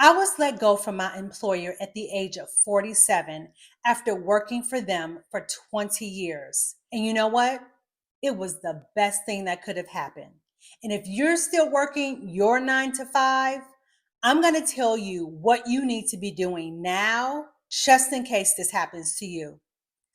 I was let go from my employer at the age of 47 after working for them for 20 years. And you know what? It was the best thing that could have happened. And if you're still working your 9 to 5, I'm going to tell you what you need to be doing now, just in case this happens to you.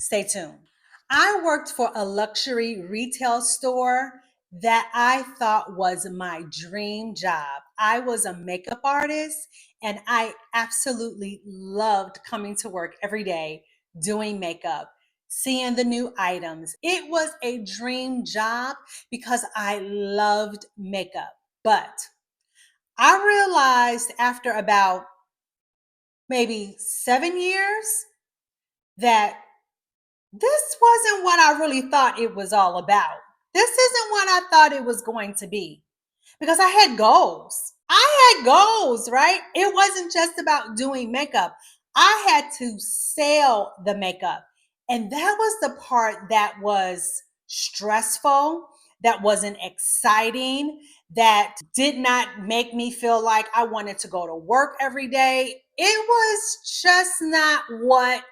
Stay tuned. I worked for a luxury retail store that I thought was my dream job. I was a makeup artist and I absolutely loved coming to work every day doing makeup, seeing the new items. It was a dream job because I loved makeup. But I realized after about maybe 7 years that this wasn't what I really thought it was all about. This isn't what I thought it was going to be because I had goals. I had goals, right? It wasn't just about doing makeup. I had to sell the makeup. And that was the part that was stressful, that wasn't exciting, that did not make me feel like I wanted to go to work every day. It was just not what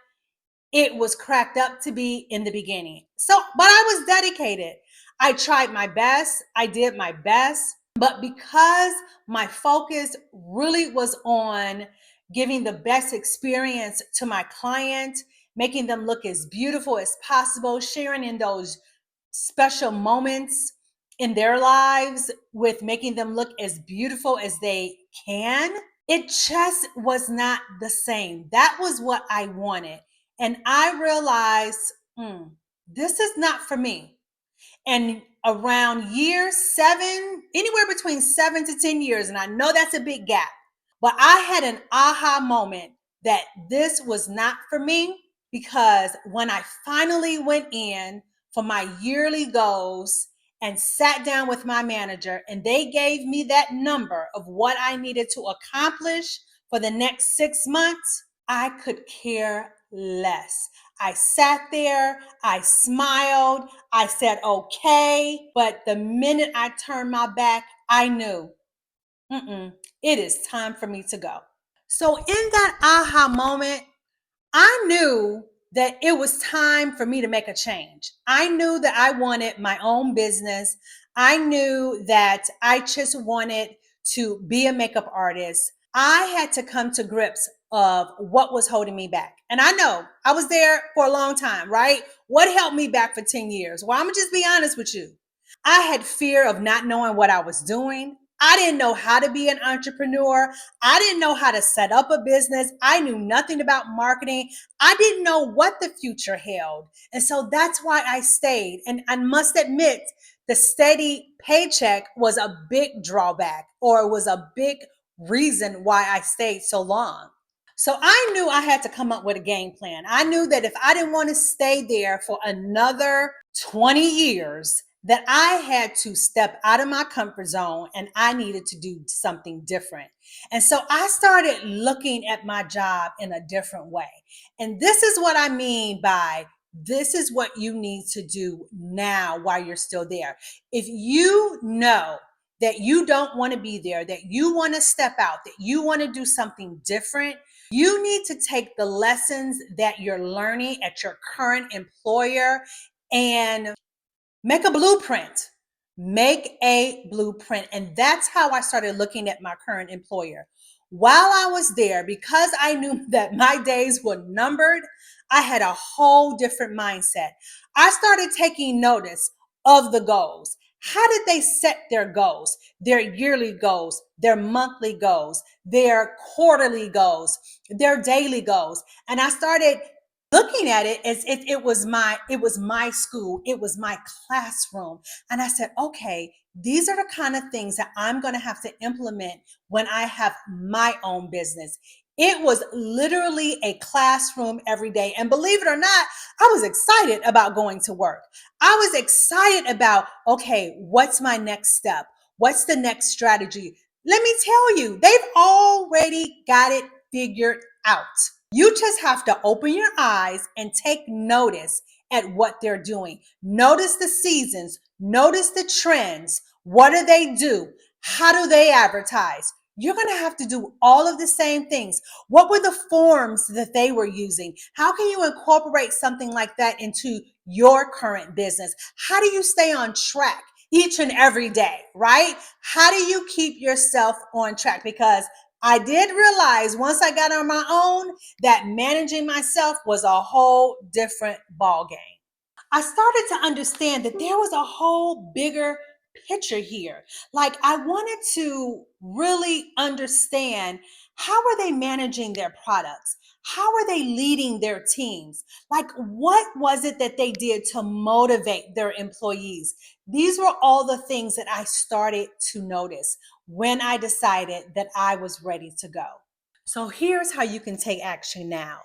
it was cracked up to be in the beginning. So, but I was dedicated. I tried my best. I did my best. But because my focus really was on giving the best experience to my client, making them look as beautiful as possible, sharing in those special moments in their lives with making them look as beautiful as they can, it just was not the same. That was what I wanted. And I realized, this is not for me. And around year 7, anywhere between 7 to 10 years, and I know that's a big gap, but I had an aha moment that this was not for me because when I finally went in for my yearly goals and sat down with my manager and they gave me that number of what I needed to accomplish for the next 6 months, I could care less. I sat there, I smiled, I said, okay. But the minute I turned my back, I knew, it is time for me to go. So, in that aha moment, I knew that it was time for me to make a change. I knew that I wanted my own business. I knew that I just wanted to be a makeup artist. I had to come to grips of what was holding me back. And I know I was there for a long time, right? What held me back for 10 years? Well, I'm gonna just be honest with you. I had fear of not knowing what I was doing. I didn't know how to be an entrepreneur. I didn't know how to set up a business. I knew nothing about marketing. I didn't know what the future held. And so that's why I stayed. And I must admit, the steady paycheck was a big drawback, or it was a big reason why I stayed so long. So I knew I had to come up with a game plan. I knew that if I didn't want to stay there for another 20 years, that I had to step out of my comfort zone and I needed to do something different. And so I started looking at my job in a different way. And this is what I mean by this is what you need to do now while you're still there. If you know that you don't want to be there, that you want to step out, that you want to do something different, you need to take the lessons that you're learning at your current employer and make a blueprint. Make a blueprint. And that's how I started looking at my current employer. While I was there, because I knew that my days were numbered, I had a whole different mindset. I started taking notice of the goals. How did they set their goals? Their yearly goals, their monthly goals, their quarterly goals, their daily goals. And I started looking at it as if it was my school, it was my classroom. And I said, okay, these are the kind of things that I'm going to have to implement when I have my own business. It was literally a classroom every day. And believe it or not, I was excited about going to work. I was excited about, okay, what's my next step? What's the next strategy? Let me tell you, they've already got it figured out. You just have to open your eyes and take notice at what they're doing. Notice the seasons, notice the trends. What do they do? How do they advertise? You're going to have to do all of the same things. What were the forms that they were using? How can you incorporate something like that into your current business? How do you stay on track each and every day, right? How do you keep yourself on track? Because I did realize once I got on my own that managing myself was a whole different ball game. I started to understand that there was a whole bigger picture here. Like I wanted to really understand, how are they managing their products? How are they leading their teams? Like what was it that they did to motivate their employees? These were all the things that I started to notice when I decided that I was ready to go. So here's how you can take action now.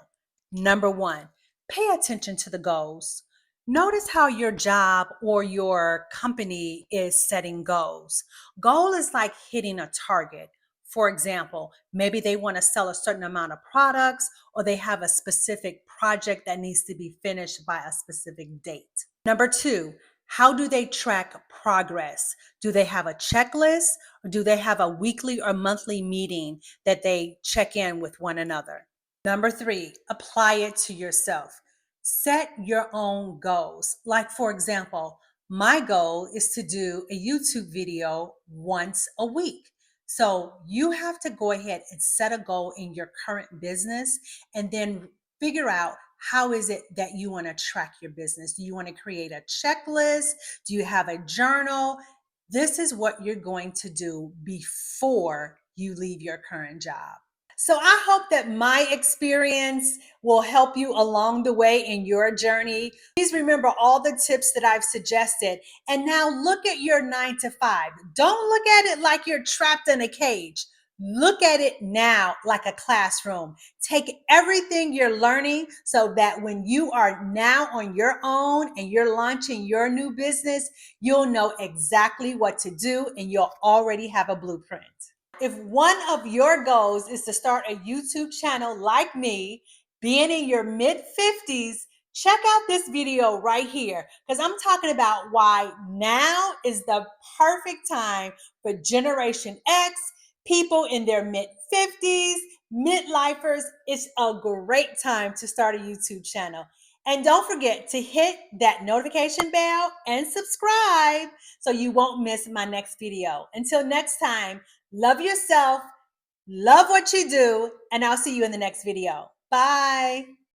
Number one, pay attention to the goals. Notice how your job or your company is setting goals. Goal is like hitting a target. For example, maybe they want to sell a certain amount of products, or they have a specific project that needs to be finished by a specific date. Number two, how do they track progress? Do they have a checklist, or do they have a weekly or monthly meeting that they check in with one another? Number three, apply it to yourself. Set your own goals. Like, for example, my goal is to do a YouTube video once a week. So you have to go ahead and set a goal in your current business and then figure out, how is it that you want to track your business? Do you want to create a checklist? Do you have a journal? This is what you're going to do before you leave your current job. So I hope that my experience will help you along the way in your journey. Please remember all the tips that I've suggested. And now look at your 9 to 5. Don't look at it like you're trapped in a cage. Look at it now like a classroom. Take everything you're learning so that when you are now on your own and you're launching your new business, you'll know exactly what to do and you'll already have a blueprint. If one of your goals is to start a YouTube channel like me, being in your mid 50s, check out this video right here because I'm talking about why now is the perfect time for Generation X, people in their mid 50s, midlifers. It's a great time to start a YouTube channel. And don't forget to hit that notification bell and subscribe so you won't miss my next video. Until next time, love yourself, love what you do, and I'll see you in the next video. Bye.